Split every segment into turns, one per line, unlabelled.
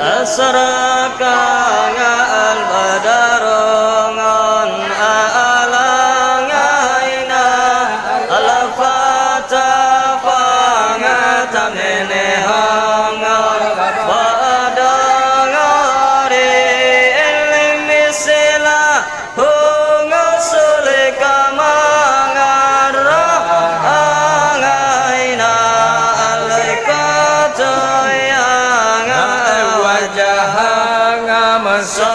asraka al badarongon alangayna al fatafanga tamene hangon badangari ilmisila hunga sulika mangara angayna alaikatoyanga wajahanga masadangari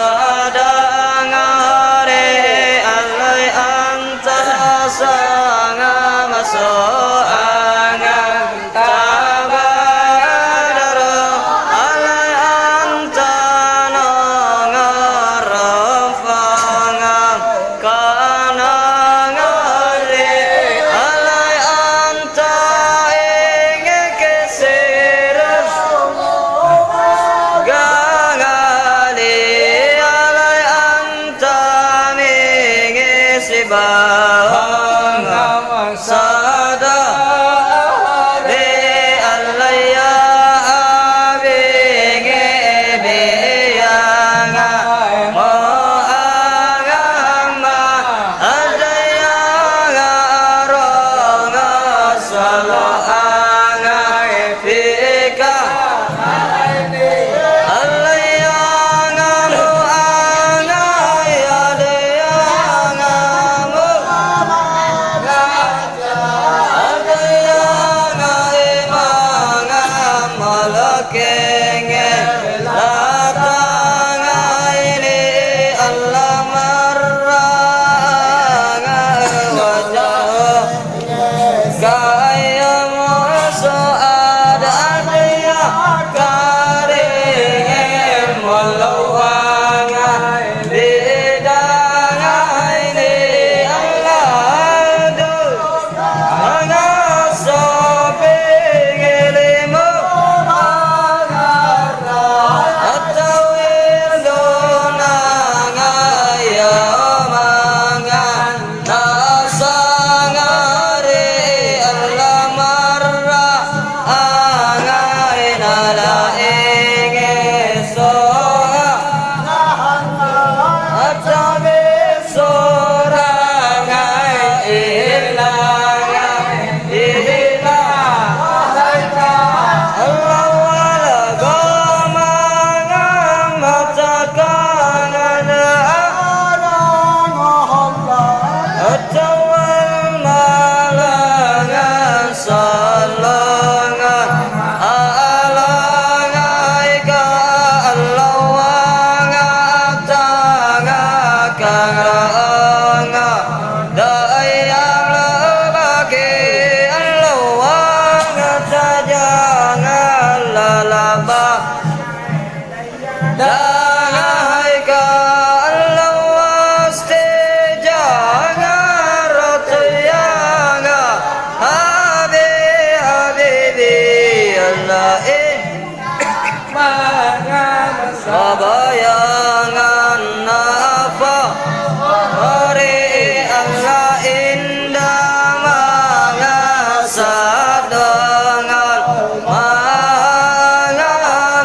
alai antasanga masoanga tabadara alai antanangarafanga kanangari alai anta inge keseras gangali alai anta minge sibahanga sada be alaya abenge beyanga mo agama adayanga ronga salahanga fika alayanga mo anga adayanga mo adayanga imanga malakenge latanga ini Allah marranga wajah kaya muso adanya karinge mulawanga bidanga ini Allah du anga sopingilimu atawir donanga yamanga nasangari Allah marra angai nala ege soha atabe sorangai ilanga ilanga Allah wala gomanga matakana atawal malangan salongan alangai ka Allah wanga tanga kanga dayang lebagi Allah wanga tajanga lalaba dahai ka Allah waste janga rotayanga habibi Allah sabayangan nafa hari Allah indah mangasadangan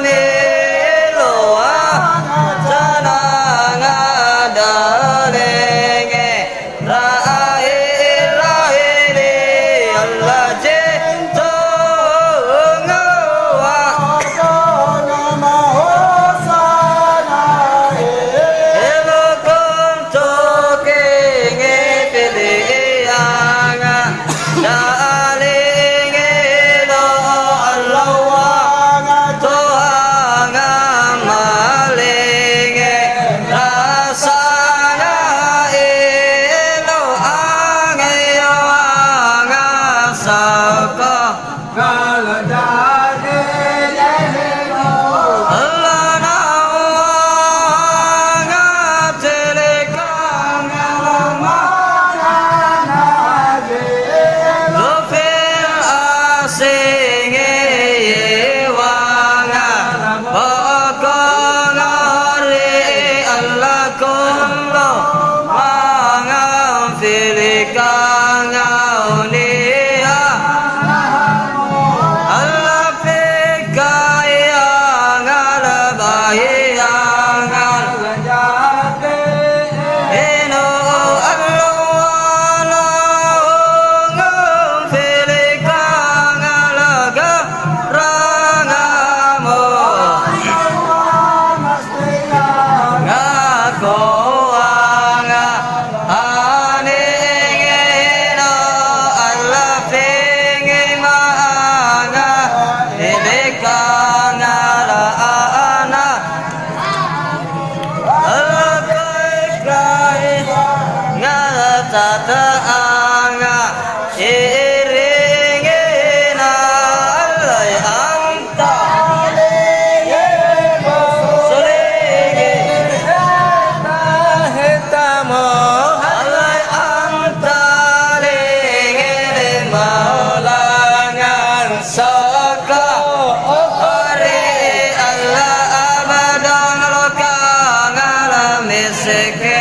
mangamiloa tananga dalenge rahili Allah jentongawa শেখে